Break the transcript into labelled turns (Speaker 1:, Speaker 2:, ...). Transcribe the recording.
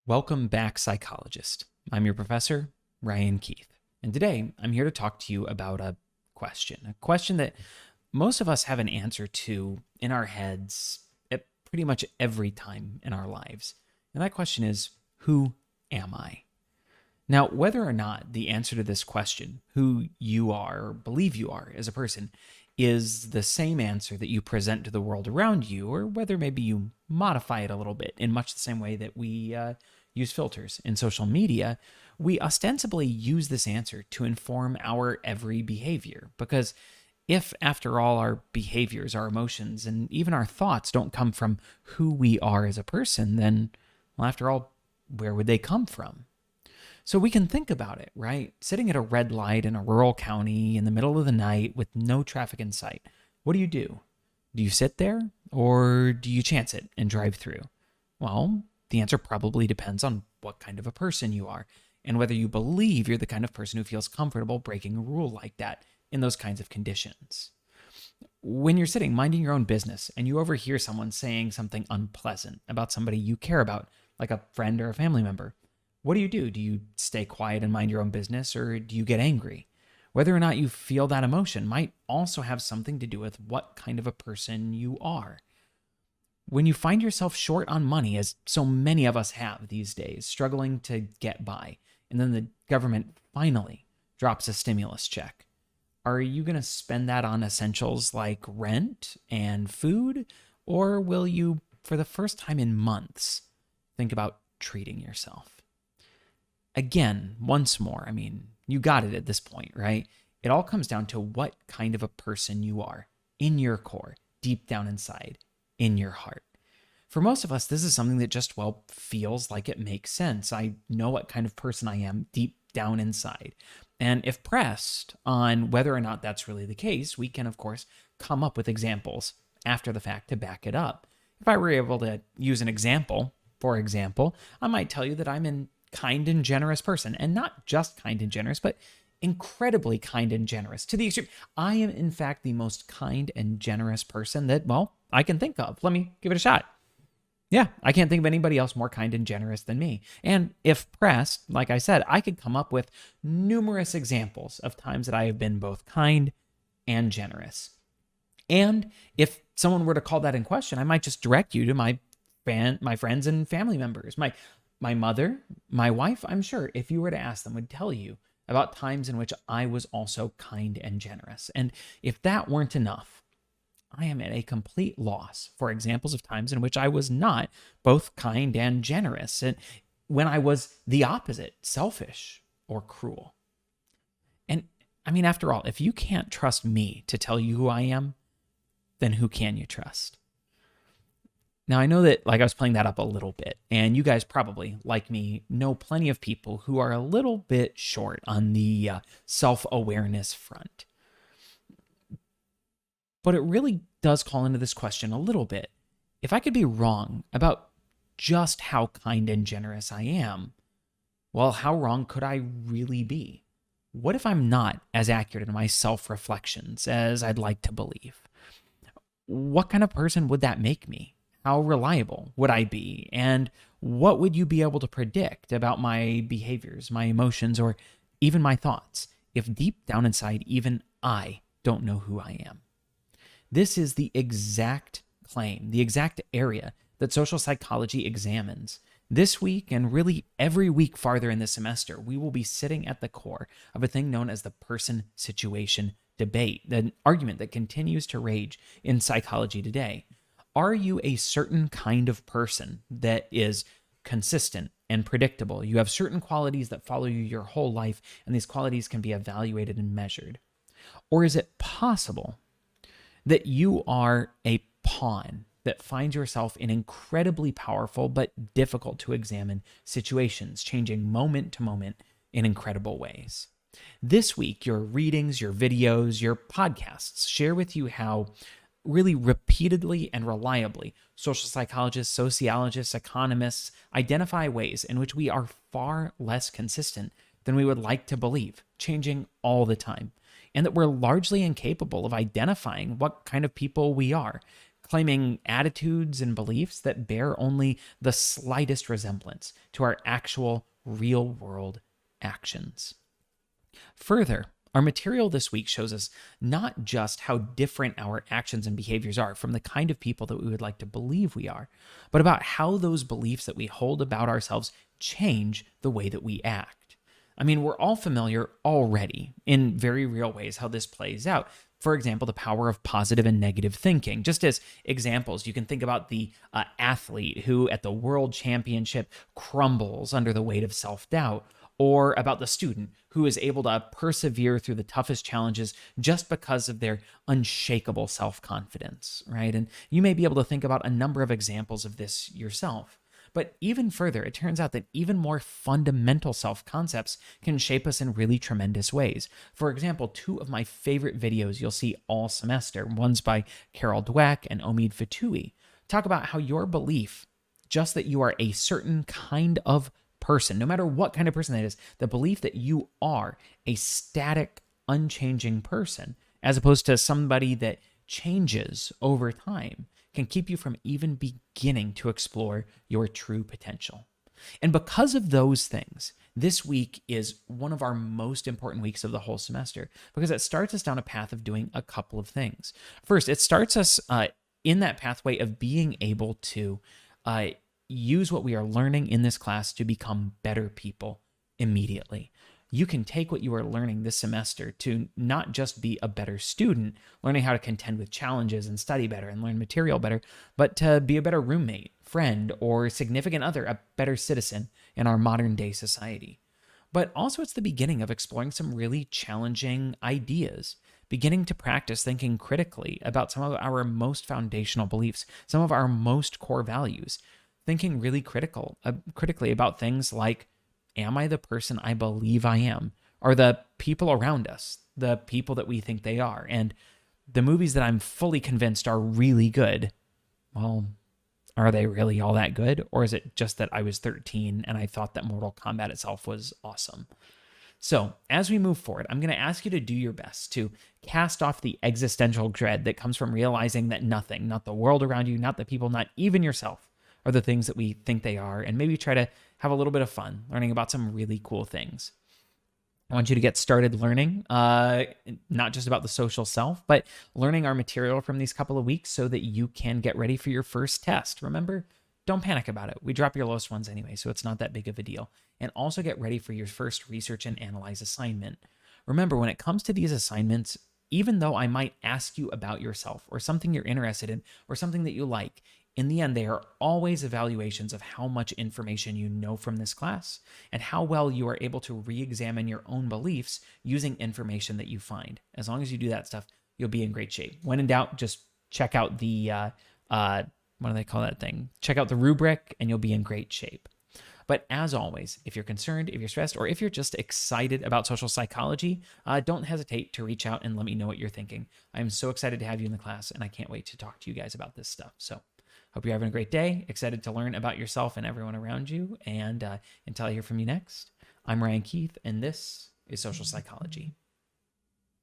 Speaker 1: Welcome back, psychologist. I'm your professor, Ryan Keith. And today I'm here to talk to you about a question that most of us have an answer to in our heads at pretty much every time in our lives. And that question is, who am I? Now, whether or not the answer to this question, who you are or believe you are as a person, is the same answer that you present to the world around you, or whether maybe you modify it a little bit in much the same way that we use filters in social media, we ostensibly use this answer to inform our every behavior. Because if, after all, our behaviors, our emotions, and even our thoughts don't come from who we are as a person, then, well, after all, where would they come from? So we can think about it, right? Sitting at a red light in a rural county in the middle of the night with no traffic in sight. What do you do? Do you sit there or do you chance it and drive through? Well, the answer probably depends on what kind of a person you are and whether you believe you're the kind of person who feels comfortable breaking a rule like that in those kinds of conditions. When you're sitting minding your own business and you overhear someone saying something unpleasant about somebody you care about, like a friend or a family member, what do you do? Do you stay quiet and mind your own business, or do you get angry? Whether or not you feel that emotion might also have something to do with what kind of a person you are. When you find yourself short on money, as so many of us have these days, struggling to get by, and then the government finally drops a stimulus check, are you going to spend that on essentials like rent and food? Or will you, for the first time in months, think about treating yourself? Again, once more, you got it at this point, right? It all comes down to what kind of a person you are in your core, deep down inside, in your heart. For most of us, this is something that just, well, feels like it makes sense. I know what kind of person I am deep down inside. And if pressed on whether or not that's really the case, we can, of course, come up with examples after the fact to back it up. If I were able to use an example, for example, I might tell you that I'm an kind and generous person, and not just kind and generous, but incredibly kind and generous to the extreme. I am, in fact, the most kind and generous person that, well, I can think of. Let me give it a shot. Yeah, I can't think of anybody else more kind and generous than me. And if pressed, like I said, I could come up with numerous examples of times that I have been both kind and generous. And if someone were to call that in question, I might just direct you to my friends and family members, my mother, my wife. I'm sure if you were to ask them, would tell you about times in which I was also kind and generous. And if that weren't enough, I am at a complete loss for examples of times in which I was not both kind and generous, and when I was the opposite, selfish or cruel. And after all, if you can't trust me to tell you who I am, then who can you trust? Now, I know that I was playing that up a little bit, and you guys probably, like me, know plenty of people who are a little bit short on the self-awareness front. But it really does call into this question a little bit. If I could be wrong about just how kind and generous I am, well, how wrong could I really be? What if I'm not as accurate in my self-reflections as I'd like to believe? What kind of person would that make me? How reliable would I be? And what would you be able to predict about my behaviors, my emotions, or even my thoughts if deep down inside even I don't know who I am? This is the exact claim, the exact area that social psychology examines. This week, and really every week farther in the semester, we will be sitting at the core of a thing known as the person-situation debate, an argument that continues to rage in psychology today. Are you a certain kind of person that is consistent and predictable? You have certain qualities that follow you your whole life, and these qualities can be evaluated and measured. Or is it possible that you are a pawn that finds yourself in incredibly powerful but difficult to examine situations, changing moment to moment in incredible ways? This week, your readings, your videos, your podcasts share with you how really repeatedly and reliably social psychologists, sociologists, economists identify ways in which we are far less consistent than we would like to believe, changing all the time, and that we're largely incapable of identifying what kind of people we are, claiming attitudes and beliefs that bear only the slightest resemblance to our actual real world actions. Further, our material this week shows us not just how different our actions and behaviors are from the kind of people that we would like to believe we are, but about how those beliefs that we hold about ourselves change the way that we act. I mean, we're all familiar already in very real ways how this plays out. For example, the power of positive and negative thinking. Just as examples, you can think about the athlete who at the world championship crumbles under the weight of self-doubt, or about the student who is able to persevere through the toughest challenges just because of their unshakable self-confidence, right? And you may be able to think about a number of examples of this yourself. But even further, it turns out that even more fundamental self-concepts can shape us in really tremendous ways. For example, two of my favorite videos you'll see all semester, one's by Carol Dweck and Omid Fatoui, talk about how your belief, just that you are a certain kind of person, no matter what kind of person that is, the belief that you are a static, unchanging person, as opposed to somebody that changes over time, can keep you from even beginning to explore your true potential. And because of those things, this week is one of our most important weeks of the whole semester because it starts us down a path of doing a couple of things. First, it starts us in that pathway of being able to use what we are learning in this class to become better people immediately. You can take what you are learning this semester to not just be a better student, learning how to contend with challenges and study better and learn material better, but to be a better roommate, friend, or significant other, a better citizen in our modern day society. But also it's the beginning of exploring some really challenging ideas, beginning to practice thinking critically about some of our most foundational beliefs, some of our most core values, thinking really critically about things like, am I the person I believe I am? Are the people around us the people that we think they are? And the movies that I'm fully convinced are really good, well, are they really all that good? Or is it just that I was 13 and I thought that Mortal Kombat itself was awesome? So as we move forward, I'm going to ask you to do your best to cast off the existential dread that comes from realizing that nothing, not the world around you, not the people, not even yourself, are the things that we think they are, and maybe try to have a little bit of fun learning about some really cool things. I want you to get started learning, not just about the social self, but learning our material from these couple of weeks so that you can get ready for your first test. Remember, don't panic about it. We drop your lowest ones anyway, so it's not that big of a deal. And also get ready for your first research and analyze assignment. Remember, when it comes to these assignments, even though I might ask you about yourself or something you're interested in or something that you like, in the end, they are always evaluations of how much information you know from this class and how well you are able to re-examine your own beliefs using information that you find. As long as you do that stuff, you'll be in great shape. When in doubt, just check out the, what do they call that thing? Check out the rubric and you'll be in great shape. But as always, if you're concerned, if you're stressed, or if you're just excited about social psychology, don't hesitate to reach out and let me know what you're thinking. I'm so excited to have you in the class and I can't wait to talk to you guys about this stuff. So hope you're having a great day, excited to learn about yourself and everyone around you. And until I hear from you next, I'm Ryan Keith, and this is Social Psychology.